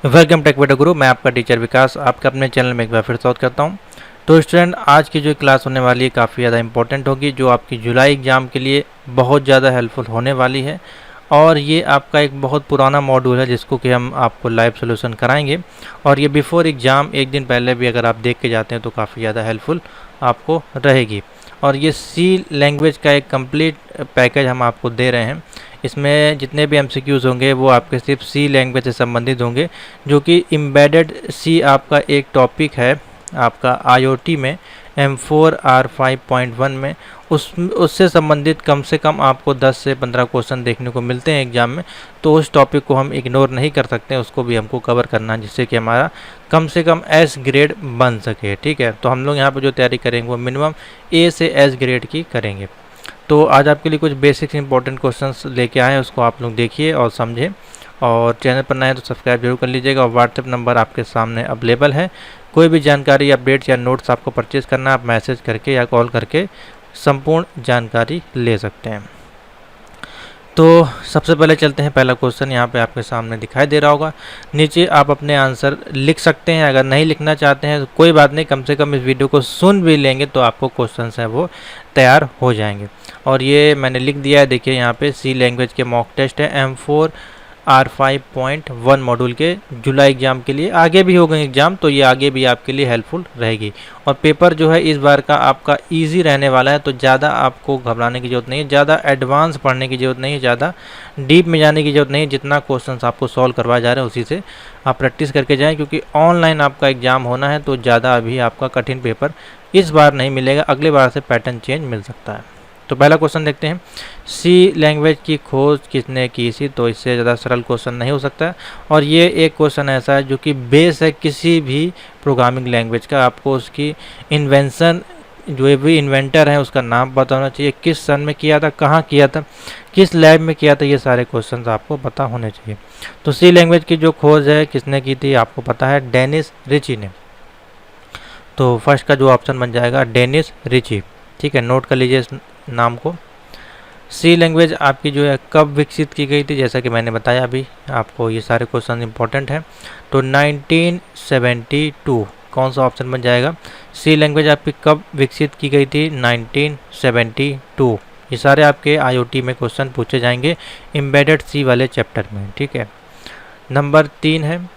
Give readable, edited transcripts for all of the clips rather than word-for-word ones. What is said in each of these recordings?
Welcome take with गुरु। मैं आपका teacher विकास आपका अपने चैनल में एक बार फिर स्वागत करता हूं। तो स्टूडेंट, आज की जो क्लास होने वाली है काफ़ी ज़्यादा इंपॉर्टेंट होगी, जो आपकी जुलाई एग्ज़ाम के लिए बहुत ज़्यादा हेल्पफुल होने वाली है। और ये आपका एक बहुत पुराना मॉड्यूल है जिसको कि हम आपको लाइव सोल्यूशन कराएंगे, और ये बिफोर एग्ज़ाम एक दिन पहले भी अगर आप देख के जाते हैं तो काफ़ी ज़्यादा हेल्पफुल आपको रहेगी। और ये सी लैंग्वेज का एक कंप्लीट पैकेज हम आपको दे रहे हैं। इसमें जितने भी MCQs होंगे वो आपके सिर्फ सी लैंग्वेज से संबंधित होंगे, जो कि एम्बेडेड सी आपका एक टॉपिक है आपका IoT में M4R5.1 में। उससे संबंधित कम से कम आपको 10 से 15 क्वेश्चन देखने को मिलते हैं एग्जाम में। तो उस टॉपिक को हम इग्नोर नहीं कर सकते हैं, उसको भी हमको कवर करना है, जिससे कि हमारा कम से कम S ग्रेड बन सके। ठीक है, तो हम लोग यहाँ पर जो तैयारी करेंगे वो मिनिमम A से S ग्रेड की करेंगे। तो आज आपके लिए कुछ बेसिक्स इंपॉर्टेंट क्वेश्चंस लेके आए हैं, उसको आप लोग देखिए और समझें। और चैनल पर नए हैं तो सब्सक्राइब जरूर कर लीजिएगा। और व्हाट्सएप नंबर आपके सामने अवेलेबल है। कोई भी जानकारी, अपडेट्स या नोट्स आपको परचेज करना है, आप मैसेज करके या कॉल करके संपूर्ण जानकारी ले सकते हैं। तो सबसे पहले चलते हैं, पहला क्वेश्चन यहाँ पे आपके सामने दिखाई दे रहा होगा। नीचे आप अपने आंसर लिख सकते हैं। अगर नहीं लिखना चाहते हैं तो कोई बात नहीं, कम से कम इस वीडियो को सुन भी लेंगे तो आपको क्वेश्चंस हैं वो तैयार हो जाएंगे। और ये मैंने लिख दिया है, देखिए यहाँ पे सी लैंग्वेज के मॉक टेस्ट है M4R5.1 मॉड्यूल के जुलाई एग्जाम के लिए। आगे भी होगा एग्जाम, तो ये आगे भी आपके लिए हेल्पफुल रहेगी। और पेपर जो है इस बार का आपका इजी रहने वाला है, तो ज़्यादा आपको घबराने की ज़रूरत नहीं है, ज़्यादा एडवांस पढ़ने की ज़रूरत नहीं है, ज़्यादा डीप में जाने की ज़रूरत नहीं है। जितना क्वेश्चंस आपको सॉल्व करवाए जा रहे हैं उसी से आप प्रैक्टिस करके जाएँ, क्योंकि ऑनलाइन आपका एग्ज़ाम होना है, तो ज़्यादा अभी आपका कठिन पेपर इस बार नहीं मिलेगा, अगले बार से पैटर्न चेंज मिल सकता है। तो पहला क्वेश्चन देखते हैं, सी लैंग्वेज की खोज किसने की थी। तो इससे ज़्यादा सरल क्वेश्चन नहीं हो सकता है। और ये एक क्वेश्चन ऐसा है जो कि बेस है किसी भी प्रोग्रामिंग लैंग्वेज का। आपको उसकी इन्वेंशन, जो भी इन्वेंटर है उसका नाम पता होना चाहिए, किस सन में किया था, कहाँ किया था, किस लैब में किया था, ये सारे क्वेश्चन आपको पता होने चाहिए। तो सी लैंग्वेज की जो खोज है किसने की थी आपको पता है, डेनिस रिची ने। तो फर्स्ट का जो ऑप्शन बन जाएगा डेनिस रिची। ठीक है, नोट कर लीजिए इस नाम को। सी लैंग्वेज आपकी जो है कब विकसित की गई थी, जैसा कि मैंने बताया अभी आपको, ये सारे क्वेश्चन इंपॉर्टेंट हैं। तो 1972 कौन सा ऑप्शन बन जाएगा। सी लैंग्वेज आपकी कब विकसित की गई थी, 1972। ये सारे आपके IoT में क्वेश्चन पूछे जाएंगे एम्बेडेड सी वाले चैप्टर में। ठीक है, नंबर 3 है,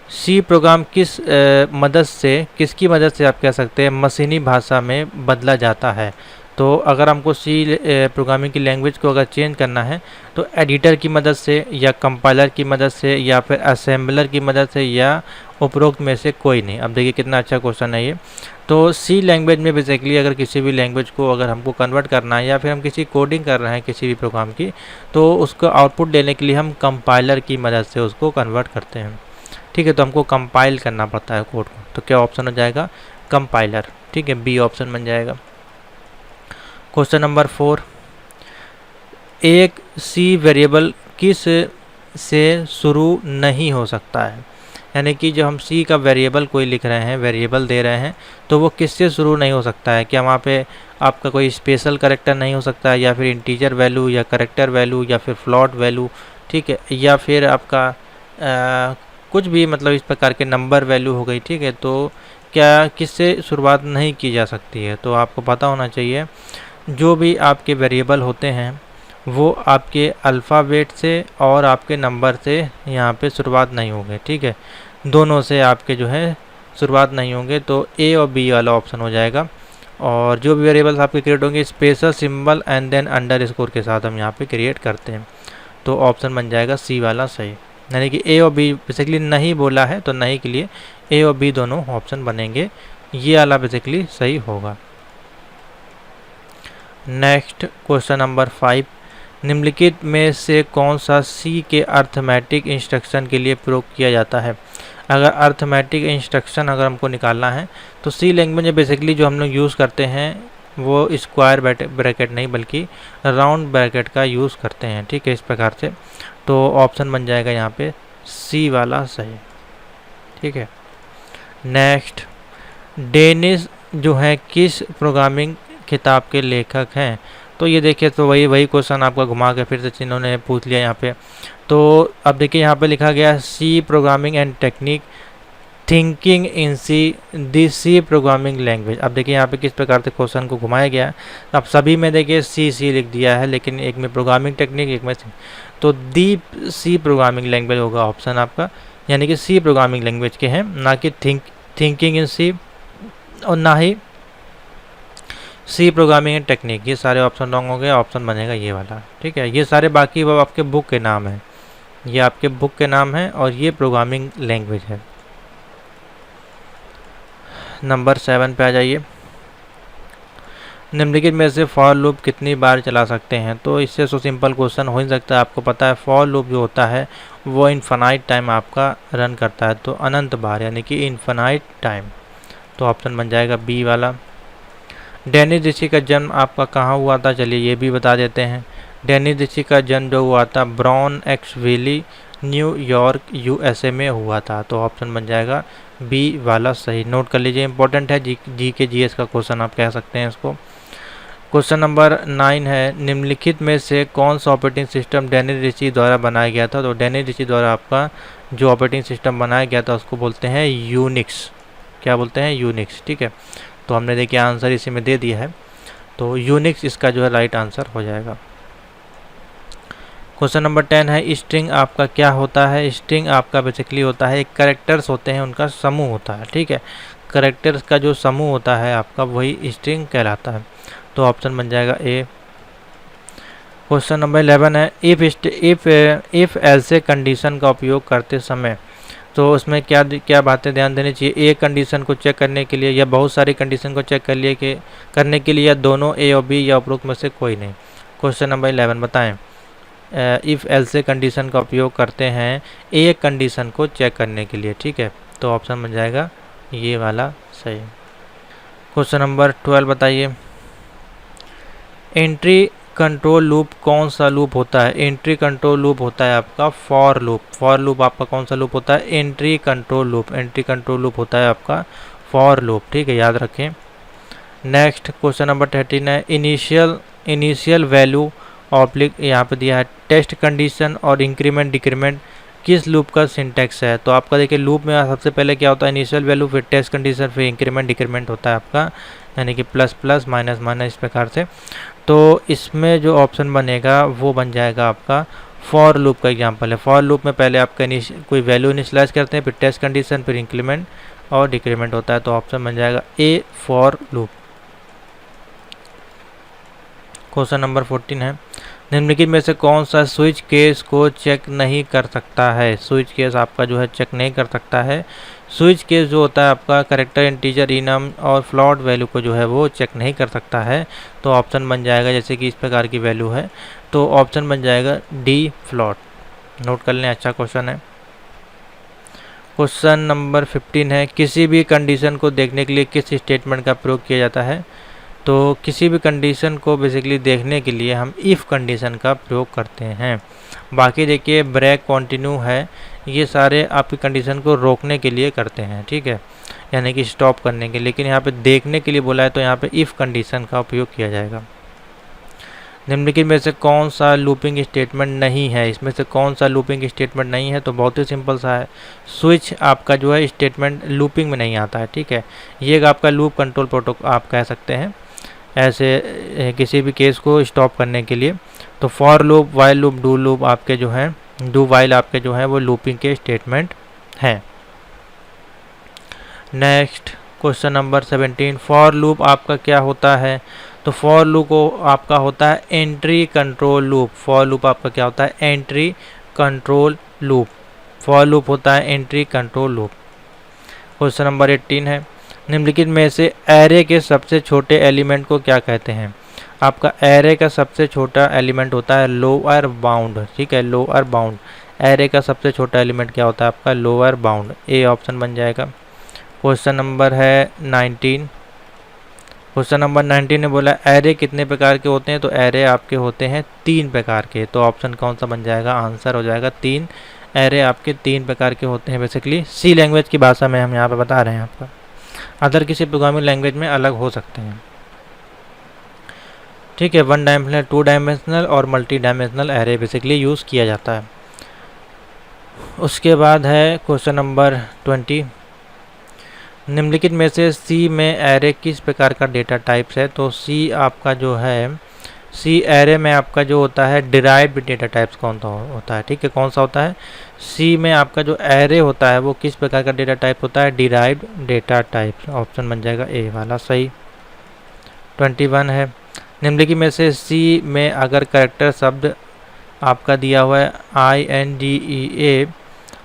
सी प्रोग्राम किसकी मदद से आप कह सकते हैं मशीनी भाषा में बदला जाता है। तो अगर हमको सी प्रोग्रामिंग की लैंग्वेज को अगर चेंज करना है तो एडिटर की मदद से, या कंपाइलर की मदद से, या फिर असेंबलर की मदद से, या उपरोक्त में से कोई नहीं। अब देखिए कितना अच्छा क्वेश्चन है ये। तो सी लैंग्वेज में बेसिकली अगर किसी भी लैंग्वेज को अगर हमको कन्वर्ट करना है, या फिर हम किसी कोडिंग कर रहे हैं किसी भी प्रोग्राम की, तो उसको आउटपुट देने के लिए हम कंपाइलर की मदद से उसको कन्वर्ट करते हैं। ठीक है, तो हमको कंपाइल करना पड़ता है कोड को। तो क्या ऑप्शन हो जाएगा, कंपाइलर। ठीक है, बी ऑप्शन बन जाएगा। क्वेश्चन नंबर 4, एक सी वेरिएबल किस से शुरू नहीं हो सकता है। यानी कि जो हम सी का वेरिएबल कोई लिख रहे हैं, वेरिएबल दे रहे हैं, तो वो किससे शुरू नहीं हो सकता है। क्या वहाँ पे आपका कोई स्पेशल कैरेक्टर नहीं हो सकता है, या फिर इंटीजर वैल्यू, या कैरेक्टर वैल्यू, या फिर फ्लॉट वैल्यू। ठीक है, या फिर आपका कुछ भी, मतलब इस प्रकार के नंबर वैल्यू हो गई। ठीक है, तो क्या किससे शुरुआत नहीं की जा सकती है। तो आपको पता होना चाहिए जो भी आपके वेरिएबल होते हैं वो आपके अल्फ़ाबेट से और आपके नंबर से यहाँ पे शुरुआत नहीं होंगे। ठीक है, दोनों से आपके जो है शुरुआत नहीं होंगे। तो ए और बी वाला ऑप्शन हो जाएगा। और जो भी वेरिएबल्स आपके क्रिएट होंगे special symbol and then underscore के साथ हम यहाँ पे क्रिएट करते हैं। तो ऑप्शन बन जाएगा सी वाला सही। यानी कि ए और बी बेसिकली नहीं बोला है, तो नहीं के लिए ए और बी दोनों ऑप्शन बनेंगे, ये वाला बेसिकली सही होगा। नेक्स्ट क्वेश्चन नंबर 5, निम्नलिखित में से कौन सा सी के अर्थमेटिक इंस्ट्रक्शन के लिए प्रयोग किया जाता है। अगर अर्थमेटिक इंस्ट्रक्शन अगर हमको निकालना है तो सी लैंग्वेज में बेसिकली जो हम लोग यूज़ करते हैं वो स्क्वायर ब्रैकेट नहीं बल्कि राउंड ब्रैकेट का यूज़ करते हैं। ठीक है, इस प्रकार से। तो ऑप्शन बन जाएगा यहाँ पे सी वाला सही। ठीक है, नेक्स्ट, डेनिस जो है किस प्रोग्रामिंग किताब के लेखक हैं। तो ये देखिए, तो वही क्वेश्चन आपका घुमा के फिर से इन्होंने पूछ लिया यहाँ पे। तो अब देखिए यहाँ पे लिखा गया C programming and technique thinking in C programming language. अब देखिए यहाँ पे किस प्रकार से क्वेश्चन को घुमाया गया है। अब सभी में देखिए सी लिख दिया है, लेकिन एक में प्रोग्रामिंग टेक्निक, एक में सी। तो दी सी प्रोग्रामिंग लैंग्वेज होगा ऑप्शन आपका, यानी कि सी प्रोग्रामिंग लैंग्वेज के हैं, ना कि थिंकिंग इन सी और ना ही सी प्रोग्रामिंग एंड टेक्निक। ये सारे ऑप्शन रॉन्ग हो गए, ऑप्शन बनेगा ये वाला। ठीक है, ये सारे बाकी वो आपके बुक के नाम हैं, ये आपके बुक के नाम हैं और ये प्रोग्रामिंग लैंग्वेज है। नंबर 7 पे आ जाइए। निम्नलिखित में से फॉर लूप कितनी बार चला सकते हैं? तो इससे तो सिंपल क्वेश्चन हो ही सकता है। आपको पता है फॉर लूप जो होता है वो इनफाइनाइट टाइम आपका रन करता है, तो अनंत बार, यानी कि इनफाइनाइट टाइम। तो ऑप्शन बन जाएगा बी वाला। डैनिश ऋषि का जन्म आपका कहाँ हुआ था? चलिए ये भी बता देते हैं। डैनिश ऋषि का जन्म जो हुआ था brown x valley, New York, USA में हुआ था। तो ऑप्शन बन जाएगा बी वाला सही। नोट कर लीजिए, इंपॉर्टेंट है, जी के जीएस का क्वेश्चन आप कह सकते हैं इसको। क्वेश्चन नंबर 9 है, निम्नलिखित में से कौन सा ऑपरेटिंग सिस्टम डैनिश ऋषि द्वारा बनाया गया था? तो डैनिश ऋषि द्वारा आपका जो ऑपरेटिंग सिस्टम बनाया गया था उसको बोलते हैं यूनिक्स। क्या बोलते हैं? यूनिक्स। ठीक है, तो हमने देखिए आंसर इसी में दे दिया है, तो यूनिक्स इसका जो है राइट आंसर हो जाएगा। क्वेश्चन नंबर 10 है, स्ट्रिंग आपका क्या होता है? स्ट्रिंग आपका बेसिकली होता है, कैरेक्टर्स होते हैं उनका समूह होता है। ठीक है, कैरेक्टर्स का जो समूह होता है आपका वही स्ट्रिंग कहलाता है। तो ऑप्शन बन जाएगा ए। क्वेश्चन नंबर 11 है, इफ ऐसे कंडीशन का उपयोग करते समय, तो उसमें क्या बातें ध्यान देनी चाहिए? एक कंडीशन को चेक करने के लिए या बहुत सारी कंडीशन को चेक करने के लिए, या दोनों ए और बी, या उपरोक्त में से कोई नहीं। क्वेश्चन नंबर 11 बताएं। इफ़ ऐसे कंडीशन का उपयोग करते हैं एक कंडीशन को चेक करने के लिए। ठीक है, तो ऑप्शन बन जाएगा ये वाला सही। क्वेश्चन नंबर 12 बताइए। एंट्री कंट्रोल लूप कौन सा लूप होता है? एंट्री कंट्रोल लूप होता है आपका फॉर लूप। फॉर लूप आपका कौन सा लूप होता है? Entry control loop. Entry control loop होता है आपका फॉर लूप। ठीक है, याद रखें। नेक्स्ट क्वेश्चन नंबर 13 है, इनिशियल वैल्यू ऑब्लिक, यहाँ पे दिया है टेस्ट कंडीशन और इंक्रीमेंट डिक्रीमेंट किस लूप का सिंटैक्स है? तो आपका देखिए लूप में सबसे पहले क्या होता है? इनिशियल वैल्यू, फिर टेस्ट कंडीशन, फिर इंक्रीमेंट डिक्रीमेंट होता है आपका, यानी कि प्लस प्लस माइनस माइनस, इस प्रकार से। तो इसमें जो ऑप्शन बनेगा वो बन जाएगा आपका फॉर लूप का एग्जांपल है। फॉर लूप में पहले आपका कोई वैल्यू इनिशियलाइज करते हैं, फिर टेस्ट कंडीशन, फिर इंक्रीमेंट और डिक्रीमेंट होता है। तो ऑप्शन बन जाएगा A for loop. Question number 14 है, निम्नलिखित में से कौन सा स्विच केस को चेक नहीं कर सकता है? स्विच केस आपका जो है चेक नहीं कर सकता है। स्विच केस जो होता है आपका कैरेक्टर, इंटीजर, इनम और फ्लोट वैल्यू को जो है वो चेक नहीं कर सकता है। तो ऑप्शन बन जाएगा, जैसे कि इस प्रकार की वैल्यू है, तो ऑप्शन बन जाएगा डी फ्लोट। नोट कर लें, अच्छा क्वेश्चन है। क्वेश्चन नंबर 15 है, किसी भी कंडीशन को देखने के लिए किस स्टेटमेंट का प्रयोग किया जाता है? तो किसी भी कंडीशन को बेसिकली देखने के लिए हम इफ़ कंडीशन का प्रयोग करते हैं। बाकी देखिए ब्रेक, कंटिन्यू है, ये सारे आपकी कंडीशन को रोकने के लिए करते हैं। ठीक है, यानी कि स्टॉप करने के, लेकिन यहाँ पे देखने के लिए बोला है तो यहाँ पे इफ़ कंडीशन का उपयोग किया जाएगा। निम्नलिखित में से कौन सा लूपिंग स्टेटमेंट नहीं है? इसमें से कौन सा लूपिंग स्टेटमेंट नहीं है? तो बहुत ही सिंपल सा है, स्विच आपका जो है स्टेटमेंट लूपिंग में नहीं आता है। ठीक है, ये आपका लूप कंट्रोल प्रोटोकॉल आप कह सकते हैं, ऐसे किसी भी केस को स्टॉप करने के लिए। तो for loop, while loop, do loop आपके जो हैं, डू वाइल आपके जो हैं वो लूपिंग के स्टेटमेंट हैं। Next question number 17, for loop आपका क्या होता है? तो फॉर लूप को आपका होता है entry control loop. For loop आपका क्या होता है? Entry control loop. For loop होता है entry control loop. Question number 18 है, निम्नलिखित में से एरे के सबसे छोटे एलिमेंट को क्या कहते हैं? आपका एरे का सबसे छोटा एलिमेंट होता है लोअर बाउंड। ठीक है, लोअर बाउंड। एरे का सबसे छोटा एलिमेंट क्या होता है आपका? Lower bound. ए ऑप्शन बन जाएगा। क्वेश्चन नंबर है 19। क्वेश्चन नंबर 19 ने बोला एरे कितने प्रकार के होते हैं? तो एरे आपके होते हैं 3 प्रकार के। तो ऑप्शन कौन सा बन जाएगा? आंसर हो जाएगा 3। एरे आपके 3 प्रकार के होते हैं। बेसिकली सी लैंग्वेज की भाषा में हम यहाँ पे बता रहे हैं आपका, अदर किसी प्रोग्रामिंग लैंग्वेज में अलग हो सकते हैं। ठीक है, 1 डायमेंशनल, 2 डायमेंशनल और multi dimensional array basically use किया जाता है। उसके बाद है क्वेश्चन नंबर 20, निम्नलिखित में से सी में एरे किस प्रकार का डेटा टाइप्स है। तो सी आपका जो है, सी एरे में आपका जो होता है डिराइव्ड डेटा टाइप्स कौन सा होता है, ठीक है, कौन सा होता है, सी में आपका जो एरे होता है वो किस प्रकार का डेटा टाइप होता है, डिराइव्ड डेटा टाइप्स। ऑप्शन बन जाएगा ए वाला सही। 21 है, निम्नलिखित में से सी में अगर कैरेक्टर शब्द आपका दिया हुआ है INDEA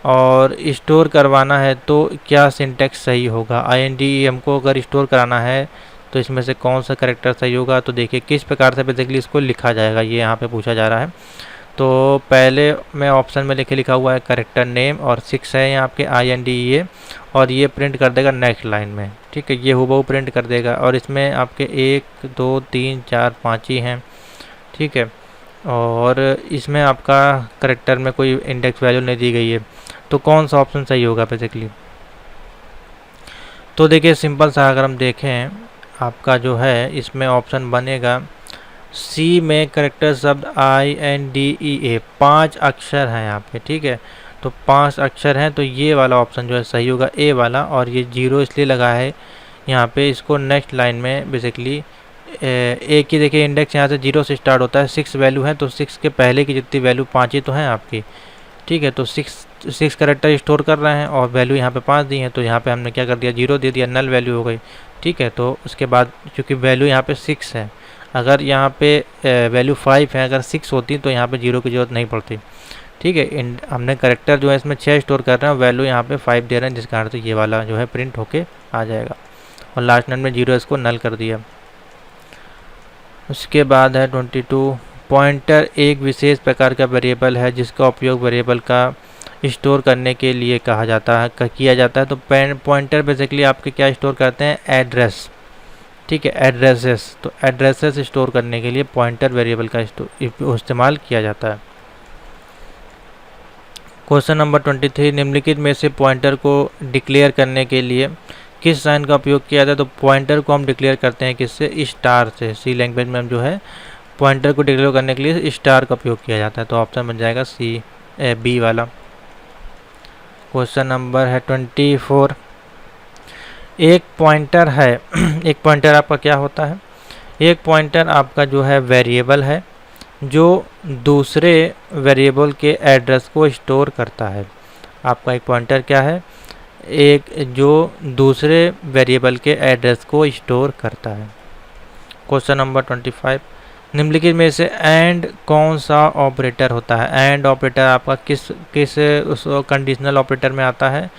और स्टोर करवाना है तो क्या सिंटैक्स सही होगा। INDE हमको अगर स्टोर कराना है तो इसमें से कौन सा कैरेक्टर सही होगा। तो देखिए किस प्रकार से बेसिकली इसको लिखा जाएगा, ये यहाँ पे पूछा जा रहा है। तो पहले में ऑप्शन में लिखा हुआ है कैरेक्टर नेम और 6 है यहाँ आपके INDEA और ये प्रिंट कर देगा नेक्स्ट लाइन में, ठीक है, ये हूबहू प्रिंट कर देगा। और इसमें आपके 1 2 3 4 5 ही हैं, ठीक है, और इसमें आपका कैरेक्टर में कोई इंडेक्स वैल्यू नहीं दी गई है, तो कौन सा ऑप्शन सही होगा बेसिकली। तो देखिए सिंपल सा अगर हम देखें आपका जो है इसमें ऑप्शन बनेगा सी में कैरेक्टर शब्द INDEA 5 अक्षर हैं यहाँ पे, ठीक है, तो 5 अक्षर हैं, तो ये वाला ऑप्शन जो है सही होगा ए वाला। और ये 0 इसलिए लगा है यहाँ पे, इसको नेक्स्ट लाइन में बेसिकली एक ही देखिए इंडेक्स यहाँ से 0 से स्टार्ट होता है, 6 वैल्यू है, तो 6 के पहले की जितनी वैल्यू 5 ही तो हैं आपकी, ठीक है, तो 6 कैरेक्टर स्टोर कर रहे हैं और वैल्यू यहाँ पे 5 दी है, तो यहाँ पे हमने क्या कर दिया 0 दे दिया, नल वैल्यू हो गई, ठीक है। तो उसके बाद चूँकि वैल्यू यहाँ पे 6 है, अगर यहाँ पे वैल्यू 5 है, अगर 6 होती तो यहाँ पे 0 की ज़रूरत नहीं पड़ती, ठीक है। हमने कैरेक्टर जो है इसमें 6 स्टोर कर रहे हैं, वैल्यू यहाँ पे 5 दे रहे हैं, जिस कारण से ये वाला जो है प्रिंट होके आ जाएगा और लास्ट नल में 0 इसको नल कर दिया। उसके बाद है 22, पॉइंटर एक विशेष प्रकार का वेरिएबल है जिसका उपयोग वेरिएबल का स्टोर करने के लिए किया जाता है। तो पॉइंटर बेसिकली आपके क्या स्टोर करते हैं, एड्रेस, ठीक है, एड्रेसेस। तो एड्रेसेस स्टोर करने के लिए पॉइंटर वेरिएबल का इस्तेमाल किया जाता है। क्वेश्चन नंबर 23, निम्नलिखित में से पॉइंटर को डिक्लेयर करने के लिए किस साइन का उपयोग किया जाता है। तो पॉइंटर को हम डिक्लेयर करते हैं किससे, स्टार से। सी लैंग्वेज में हम जो है पॉइंटर को डिक्लेयर करने के लिए स्टार का उपयोग किया जाता है, तो ऑप्शन बन जाएगा बी वाला। क्वेश्चन नंबर है 24, एक पॉइंटर है एक पॉइंटर आपका क्या होता है, एक पॉइंटर आपका जो है वेरिएबल है जो दूसरे वेरिएबल के एड्रेस को स्टोर करता है। आपका एक पॉइंटर क्या है, एक जो दूसरे वेरिएबल के एड्रेस को स्टोर करता है। क्वेश्चन नंबर 25, निम्नलिखित में से एंड कौन सा ऑपरेटर होता है। एंड ऑपरेटर आपका किस उस कंडीशनल ऑपरेटर में आता है।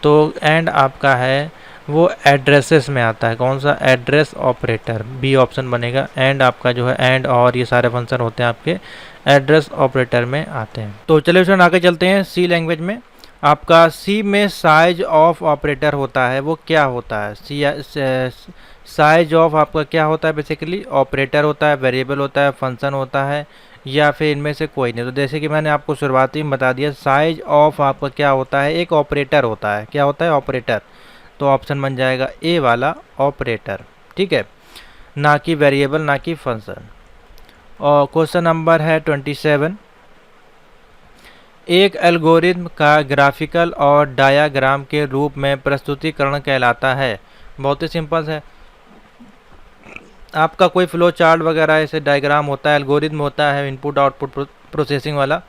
तो एंड आपका है वो एड्रेसेस में आता है, कौन सा, एड्रेस ऑपरेटर, बी ऑप्शन बनेगा। एंड आपका जो है एंड और ये सारे फंक्शन होते हैं आपके एड्रेस ऑपरेटर में आते हैं। तो चलिए स्टूडेंट आगे चलते हैं। सी लैंग्वेज में आपका सी में साइज ऑफ ऑपरेटर होता है, वो क्या होता है। साइज ऑफ आपका क्या होता है, बेसिकली ऑपरेटर होता है, वेरिएबल होता है, फंक्शन होता है, या फिर इनमें से कोई नहीं। तो जैसे कि मैंने आपको शुरुआती में बता दिया, साइज ऑफ आपका क्या होता है, एक ऑपरेटर होता है। क्या होता है, ऑपरेटर। तो ऑप्शन बन जाएगा ए वाला, ऑपरेटर, ठीक है, ना कि वेरिएबल, ना कि फंक्शन। और क्वेश्चन नंबर है 27, एक एल्गोरिथम का ग्राफिकल और डायाग्राम के रूप में प्रस्तुतिकरण कहलाता है। बहुत ही सिंपल है, आपका कोई फ्लो चार्ट वगैरह ऐसे डायग्राम होता है, एल्गोरिथम होता है, इनपुट आउटपुट प्रोसेसिंग वाला,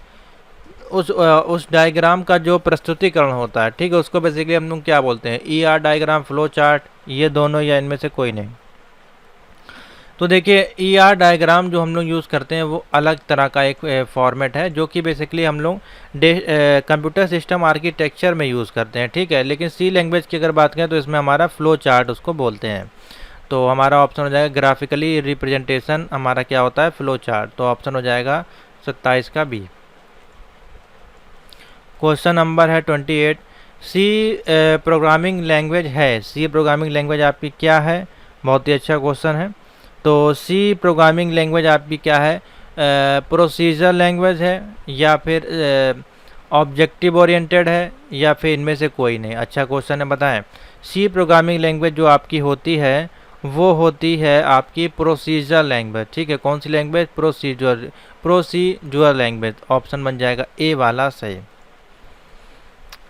उस डायग्राम का जो प्रस्तुतिकरण होता है, ठीक है, उसको बेसिकली हम लोग क्या बोलते हैं, ER डायग्राम, फ्लो चार्ट, ये दोनों या इनमें से कोई नहीं। तो देखिए ER डायग्राम जो हम लोग यूज़ करते हैं वो अलग तरह का एक फॉर्मेट है, जो कि बेसिकली हम लोग कंप्यूटर सिस्टम आर्किटेक्चर में यूज़ करते हैं, ठीक है। लेकिन सी लैंग्वेज की अगर बात करें तो इसमें हमारा फ्लो चार्ट उसको बोलते हैं। तो हमारा ऑप्शन हो जाएगा ग्राफिकली रिप्रेजेंटेशन, हमारा क्या होता है, फ्लो चार्ट। तो ऑप्शन हो जाएगा 27 का बी। क्वेश्चन नंबर है 28, सी प्रोग्रामिंग लैंग्वेज है। सी प्रोग्रामिंग लैंग्वेज आपकी क्या है, बहुत ही अच्छा क्वेश्चन है। तो सी प्रोग्रामिंग लैंग्वेज आपकी क्या है, प्रोसीजर लैंग्वेज है, या फिर ऑब्जेक्टिव ओरिएंटेड है, या फिर इनमें से कोई नहीं। अच्छा क्वेश्चन है, बताएं। सी प्रोग्रामिंग लैंग्वेज जो आपकी होती है वो होती है आपकी प्रोसीजर लैंग्वेज। ठीक है, कौन सी लैंग्वेज? Procedure language. ऑप्शन बन जाएगा ए वाला सही।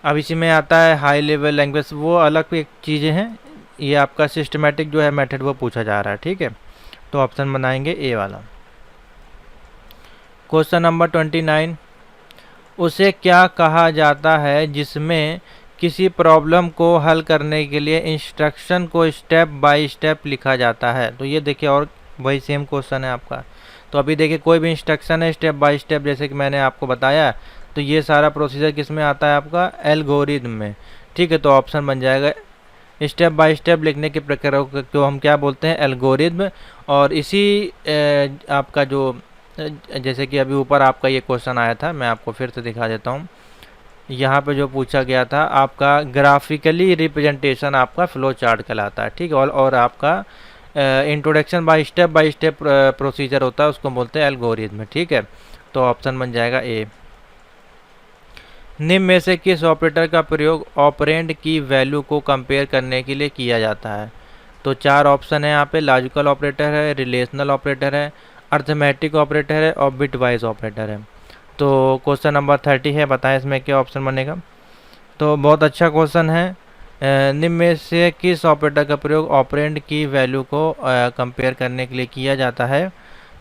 अब इसी में आता है हाई लेवल लैंग्वेज, वो अलग एक चीज़ें हैं, ये आपका सिस्टमेटिक जो है मेथड वो पूछा जा रहा है। ठीक है, तो ऑप्शन बनाएंगे ए वाला। क्वेश्चन नंबर 29, उसे क्या कहा जाता है जिसमें किसी प्रॉब्लम को हल करने के लिए इंस्ट्रक्शन को स्टेप बाय स्टेप लिखा जाता है? तो ये देखिए, और वही सेम क्वेश्चन है आपका। तो अभी देखिए, कोई भी इंस्ट्रक्शन है स्टेप बाय स्टेप, जैसे कि मैंने आपको बताया, तो ये सारा प्रोसीजर किस में आता है? आपका एल्गोरिथम में। ठीक है, तो ऑप्शन बन जाएगा स्टेप बाय स्टेप लिखने की प्रक्रिया को हम क्या बोलते हैं? एल्गोरिथम। और इसी आपका जो जैसे कि अभी ऊपर आपका ये क्वेश्चन आया था, मैं आपको फिर से दिखा देता हूँ। यहाँ पे जो पूछा गया था आपका ग्राफिकली रिप्रेजेंटेशन आपका फ्लो चार्ट कहलाता है। ठीक है, और आपका इंट्रोडक्शन बाय स्टेप प्रोसीजर होता है, उसको बोलते हैं एल्गोरिथम। ठीक है, तो ऑप्शन बन जाएगा ए। निम्न में से किस ऑपरेटर का प्रयोग ऑपरेंड की वैल्यू को कंपेयर करने के लिए किया जाता है? तो चार ऑप्शन है यहाँ पे। लॉजिकल ऑपरेटर है, रिलेशनल ऑपरेटर है, अर्थमेटिक ऑपरेटर है और बिटवाइज ऑपरेटर है। तो क्वेश्चन नंबर 30 है, बताएं इसमें क्या ऑप्शन बनेगा? तो बहुत अच्छा क्वेश्चन है। निम्न में से किस ऑपरेटर का प्रयोग ऑपरेंड की वैल्यू को कंपेयर करने के लिए किया जाता है?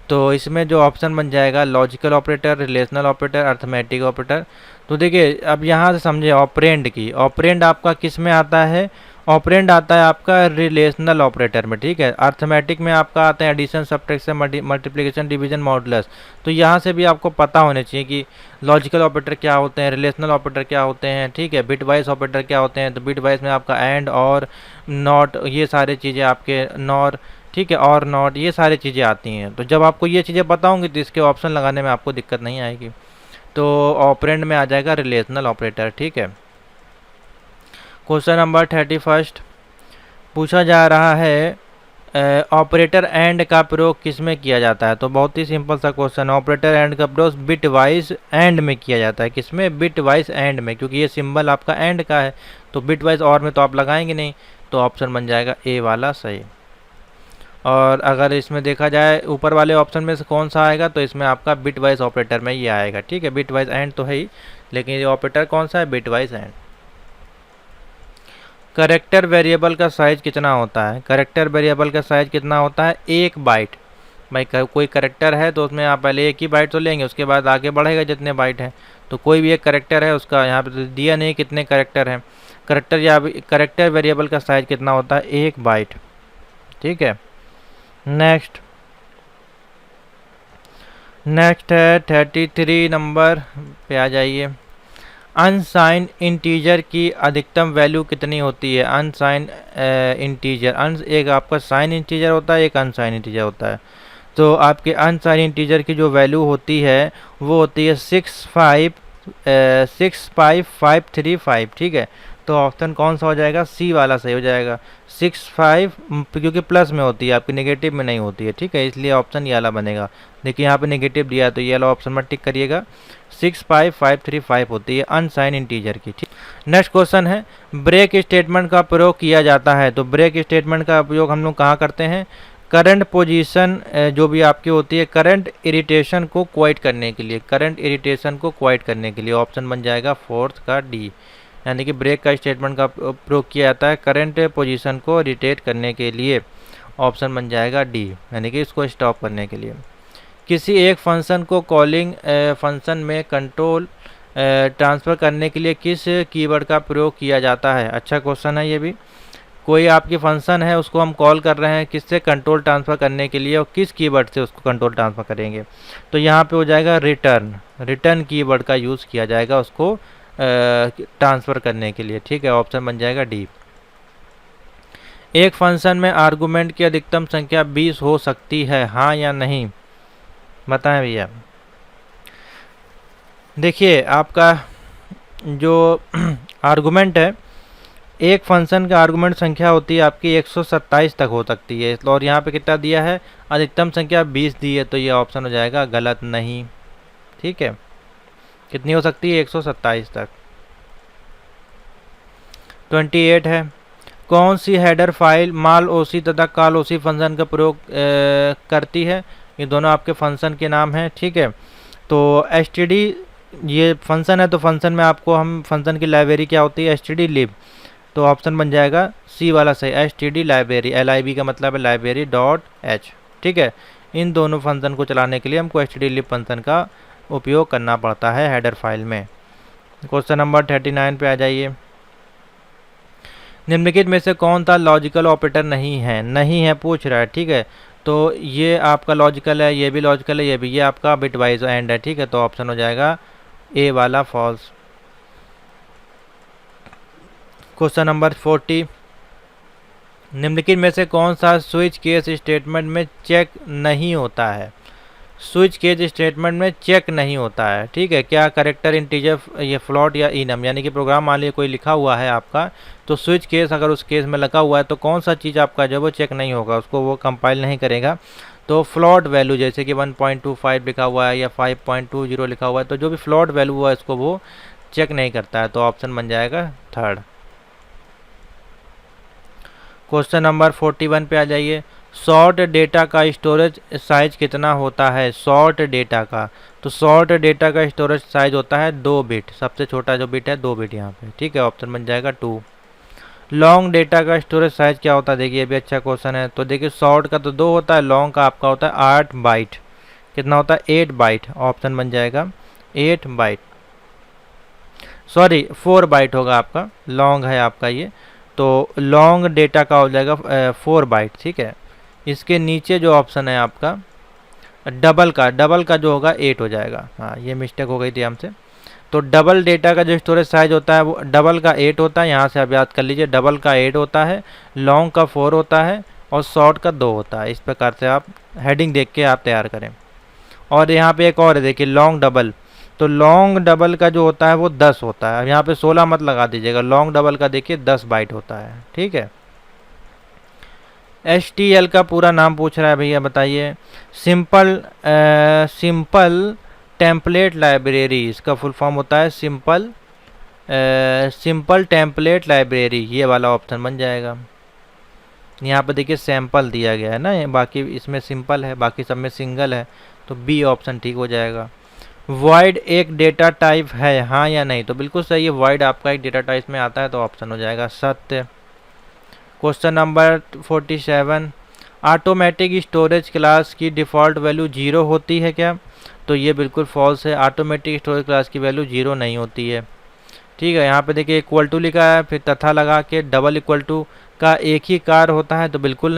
तो इसमें जो ऑप्शन बन जाएगा logical operator, relational operator, arithmetic operator. तो देखिए, अब यहाँ से समझे ऑपरेंड की, ऑपरेंड आपका किस में आता है? ऑपरेंड आता है आपका रिलेशनल ऑपरेटर में। ठीक है, अर्थमेटिक में आपका आता है addition, subtraction, multiplication, division, modulus. तो यहाँ से भी आपको पता होने चाहिए कि लॉजिकल ऑपरेटर क्या होते हैं, रिलेशनल ऑपरेटर क्या होते हैं। ठीक है, बिटवाइज ऑपरेटर क्या होते हैं? तो बिटवाइज में आपका एंड और नॉट, ये सारी चीज़ें आपके नॉर, ठीक है, और नॉट, ये सारी चीज़ें आती हैं। तो जब आपको ये चीज़ें पता होंगी तो इसके ऑप्शन लगाने में आपको दिक्कत नहीं आएगी। तो ऑपरेंड में आ जाएगा रिलेशनल ऑपरेटर। ठीक है, क्वेश्चन नंबर 31 पूछा जा रहा है ऑपरेटर एंड का प्रयोग किस में किया जाता है? तो बहुत ही सिंपल सा क्वेश्चन। ऑपरेटर एंड का प्रयोग बिट वाइज एंड में किया जाता है। किस में? बिट वाइज एंड में, क्योंकि ये सिंबल आपका एंड का है, तो बिट वाइज और में तो आप लगाएंगे नहीं, तो ऑप्शन बन जाएगा ए वाला सही। और अगर इसमें देखा जाए ऊपर वाले ऑप्शन में से कौन सा आएगा, तो इसमें आपका बिट वाइज ऑपरेटर में ये आएगा। ठीक है, बिट वाइज एंड तो है ही, लेकिन ये ऑपरेटर कौन सा है? Bit wise and. Character variable का साइज कितना होता है? करेक्टर वेरिएबल का साइज कितना होता है? 1 बाइट। भाई कोई करेक्टर है तो उसमें आप पहले 1 ही बाइट तो लेंगे, उसके बाद आगे बढ़ेगा जितने बाइट हैं। तो कोई भी एक करेक्टर है, उसका यहाँ पे तो दिया नहीं कितने करेक्टर हैं। करेक्टर या करेक्टर वेरिएबल का साइज कितना होता है? 1 बाइट। ठीक है, नेक्स्ट है 33 नंबर पे आ जाइए। अनसाइन इंटीजर की अधिकतम वैल्यू कितनी होती है? अनसाइन इंटीजर, एक आपका साइन इंटीजर होता है, एक अनसाइन इंटीजर होता है। तो आपके अनसाइन इंटीजर की जो वैल्यू होती है वो होती है 65535। ठीक है, तो ऑप्शन कौन सा हो जाएगा? सी वाला सही हो जाएगा। 65, क्योंकि प्लस में होती है आपकी, नेगेटिव में नहीं होती है। ठीक है, इसलिए ऑप्शन ये वाला बनेगा। देखिए यहाँ पे नेगेटिव दिया है तो ये वाला ऑप्शन में टिक करिएगा। 65535 होती है अनसाइन इंटीजर की। ठीक, नेक्स्ट क्वेश्चन है ब्रेक स्टेटमेंट का प्रयोग किया जाता है। तो ब्रेक स्टेटमेंट का उपयोग हम लोग कहाँ करते हैं? करंट पोजीशन जो भी आपकी होती है, करंट इरिटेशन को क्वाइट करने के लिए, करंट इरिटेशन को क्वाइट करने के लिए। ऑप्शन बन जाएगा फोर्थ का डी, यानी कि ब्रेक का स्टेटमेंट का प्रयोग किया जाता है करंट पोजीशन को इरिटेट करने के लिए। ऑप्शन बन जाएगा डी, यानी कि इसको स्टॉप करने के लिए। किसी एक फंक्शन को कॉलिंग फंक्शन में कंट्रोल ट्रांसफ़र करने के लिए किस कीवर्ड का प्रयोग किया जाता है? अच्छा क्वेश्चन है ये भी। कोई आपकी फंक्शन है, उसको हम कॉल कर रहे हैं किससे? कंट्रोल ट्रांसफ़र करने के लिए, और किस कीवर्ड से उसको कंट्रोल ट्रांसफ़र करेंगे? तो यहाँ पे हो जाएगा रिटर्न, रिटर्न कीवर्ड का यूज़ किया जाएगा उसको ट्रांसफ़र करने के लिए। ठीक है, ऑप्शन बन जाएगा डी। एक फंक्शन में आर्गुमेंट की अधिकतम संख्या 20 हो सकती है, हाँ या नहीं? बताएं भैया। देखिए आपका जो आर्गुमेंट है, एक फंक्शन का आर्गुमेंट संख्या होती है आपकी 127 तक हो सकती है, और यहाँ पे कितना दिया है? अधिकतम संख्या 20 दी है, तो ये ऑप्शन हो जाएगा गलत नहीं। ठीक है, कितनी हो सकती है? 127 तक। 28 है कौन सी हेडर फाइल माल ओसी तथा काल ओसी फंक्शन का प्रयोग करती है? ये दोनों आपके फंक्शन के नाम हैं, ठीक है। तो std ये फंक्शन है, तो फंक्शन में आपको हम फंक्शन की लाइब्रेरी क्या होती है, std lib, तो ऑप्शन बन जाएगा सी वाला सही, std लाइब्रेरी, lib का मतलब है लाइब्रेरी डॉट h, ठीक है। इन दोनों फंक्शन को चलाने के लिए हमको std lib फंक्शन का उपयोग करना पड़ता है हेडर फाइल में। क्वेश्चन नंबर 39 पे आ जाइए। निम्नलिखित में से कौन सा लॉजिकल ऑपरेटर नहीं है पूछ रहा है, ठीक है। तो ये आपका लॉजिकल है, ये भी लॉजिकल है, ये भी, ये आपका बिट वाइज एंड है, ठीक है। तो ऑप्शन हो जाएगा ए वाला फॉल्स। क्वेश्चन नंबर 40, निम्नलिखित में से कौन सा स्विच केस स्टेटमेंट में चेक नहीं होता है? स्विच केस स्टेटमेंट में चेक नहीं होता है, ठीक है। क्या करेक्टर, इंटीजर, ये फ्लोट या इनम, यानी कि प्रोग्राम मान लीजिए कोई लिखा हुआ है आपका, तो स्विच केस अगर उस केस में लगा हुआ है तो कौन सा चीज़ आपका जो वो चेक नहीं होगा, उसको वो कंपाइल नहीं करेगा। तो फ्लोट वैल्यू जैसे कि 1.25 लिखा हुआ है या 5.20 लिखा हुआ है, तो जो भी फ्लोट वैल्यू हुआ है इसको वो चेक नहीं करता है। तो ऑप्शन बन जाएगा थर्ड। क्वेश्चन नंबर 41 पे आ जाइए। शॉर्ट डेटा का स्टोरेज साइज कितना होता है? शॉर्ट डेटा का, तो शॉर्ट डेटा का स्टोरेज साइज होता है 2 बिट, सबसे छोटा जो बिट है 2 बिट यहाँ पे, ठीक है। ऑप्शन बन जाएगा 2। लॉन्ग डेटा का स्टोरेज साइज क्या होता है? देखिए ये भी अच्छा क्वेश्चन है। तो देखिए शॉर्ट का तो 2 होता है, लॉन्ग का आपका होता है 8 बाइट। कितना होता है? 8 बाइट। ऑप्शन बन जाएगा 8 बाइट, सॉरी 4 बाइट होगा आपका, लॉन्ग है आपका ये। तो लॉन्ग डेटा का हो जाएगा 4 बाइट, ठीक है। इसके नीचे जो ऑप्शन है आपका डबल का जो होगा 8 हो जाएगा। हाँ ये मिस्टेक हो गई थी हमसे। तो डबल डेटा का जो स्टोरेज साइज होता है वो डबल का 8 होता है, यहाँ से आप याद कर लीजिए, डबल का 8 होता है, लॉन्ग का 4 होता है और शॉर्ट का 2 होता है। इस प्रकार से आप हेडिंग देख के आप तैयार करें। और यहाँ पे एक और है, देखिए लॉन्ग डबल, तो लॉन्ग डबल का जो होता है वो 10 होता है। अब यहाँ पे 16 मत लगा दीजिएगा, लॉन्ग डबल का देखिए 10 बाइट होता है, ठीक है। HTL का पूरा नाम पूछ रहा है भैया, बताइए। सिंपल टेम्पलेट लाइब्रेरी, इसका फुल फॉर्म होता है सिंपल टेम्पलेट लाइब्रेरी, ये वाला ऑप्शन बन जाएगा। यहाँ पर देखिए सैंपल दिया गया है ना, बाकी इसमें सिंपल है, बाकी सब में सिंगल है, तो बी ऑप्शन ठीक हो जाएगा। वॉइड एक डेटा टाइप है, हाँ या नहीं? तो बिल्कुल सही है, वॉइड आपका एक डेटा टाइप में आता है, तो ऑप्शन हो जाएगा सत्य। Question number 47, automatic storage class की डिफ़ॉल्ट वैल्यू 0 होती है क्या? तो ये बिल्कुल फॉल्स है, ऑटोमेटिक स्टोरेज क्लास की वैल्यू 0 नहीं होती है, ठीक है। यहाँ पे देखिए इक्वल टू लिखा है, फिर तथा लगा के डबल इक्वल टू का एक ही कार्य होता है, तो बिल्कुल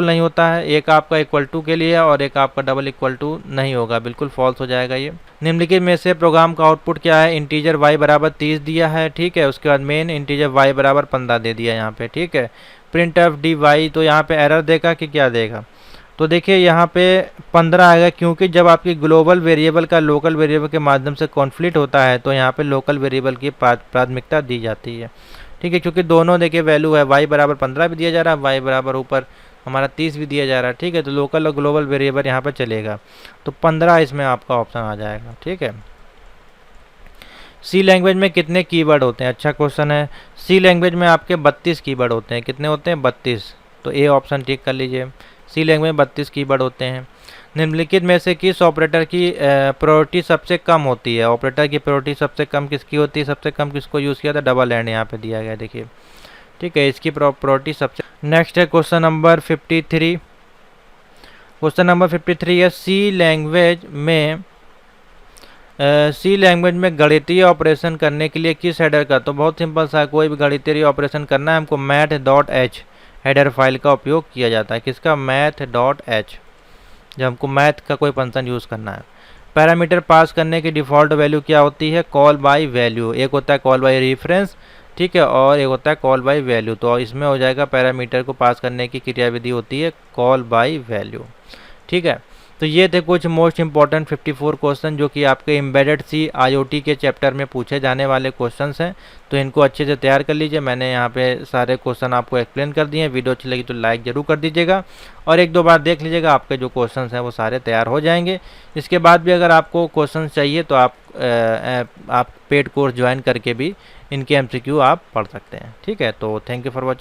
नहीं होता है। एक आपका इक्वल टू के लिए और एक आपका डबल इक्वल टू नहीं होगा, बिल्कुल फॉल्स हो जाएगा ये। निम्नलिखित में से प्रोग्राम का आउटपुट क्या है? इंटीजर y बराबर 30 दिया है, ठीक है। उसके बाद मेन इंटीजर y बराबर 15 दे दिया यहाँ पे, ठीक है। प्रिंट ऑफ डी वाई, तो यहाँ पे एरर देगा कि क्या देगा? तो देखिए यहाँ पे 15 आएगा, क्योंकि जब आपकी ग्लोबल वेरिएबल का लोकल वेरिएबल के माध्यम से कॉन्फ्लिक्ट होता है तो यहाँ पे लोकल वेरिएबल की प्राथमिकता दी जाती है, ठीक है। क्योंकि दोनों देखिए वैल्यू है, y बराबर 15 भी दिया जा रहा है, y बराबर ऊपर हमारा 30 भी दिया जा रहा है, ठीक है। तो लोकल और ग्लोबल वेरिएबल यहाँ पर चलेगा, तो 15 इसमें आपका ऑप्शन आ जाएगा, ठीक है। सी लैंग्वेज में कितने कीवर्ड होते हैं? अच्छा क्वेश्चन है। सी लैंग्वेज में आपके 32 कीवर्ड होते हैं। कितने होते हैं? 32, तो ए ऑप्शन टिक कर लीजिए। सी लैंग्वेज में 32 कीवर्ड होते हैं। निम्नलिखित में से किस ऑपरेटर की प्रायोरिटी सबसे कम होती है? ऑपरेटर की प्रायोरिटी सबसे कम किसकी होती है? सबसे कम किसको यूज़ किया था? डबल एंड यहाँ पे दिया गया, देखिए, ठीक है। इसकी प्रायोरिटी सबसे। नेक्स्ट है क्वेश्चन नंबर 53। क्वेश्चन नंबर 53 है सी लैंग्वेज में गणितीय ऑपरेशन करने के लिए किस हेडर का? तो बहुत सिंपल सा, कोई भी गणितीय ऑपरेशन करना है हमको math.h हेडर फाइल का उपयोग किया जाता है। किसका? math.h, जब हमको मैथ का कोई फंक्शन यूज़ करना है। पैरामीटर पास करने की डिफ़ॉल्ट वैल्यू क्या होती है? Call by value. एक होता है कॉल बाय रेफरेंस, ठीक है, और एक होता है कॉल बाय वैल्यू। तो इसमें हो जाएगा पैरामीटर को पास करने की क्रियाविधि होती है कॉल बाय वैल्यू, ठीक है। तो ये थे कुछ मोस्ट इंपॉर्टेंट 54 क्वेश्चन जो कि आपके एम्बेडेड सी आईओटी के चैप्टर में पूछे जाने वाले क्वेश्चंस हैं। तो इनको अच्छे से तैयार कर लीजिए। मैंने यहाँ पे सारे क्वेश्चन आपको एक्सप्लेन कर दिए हैं। वीडियो अच्छी लगी तो लाइक ज़रूर कर दीजिएगा और एक दो बार देख लीजिएगा, आपके जो क्वेश्चंस हैं वो सारे तैयार हो जाएंगे। इसके बाद भी अगर आपको क्वेश्चन चाहिए तो आप पेड कोर्स ज्वाइन करके भी इनके MCQ आप पढ़ सकते हैं। ठीक है, तो थैंक यू फॉर वॉचिंग।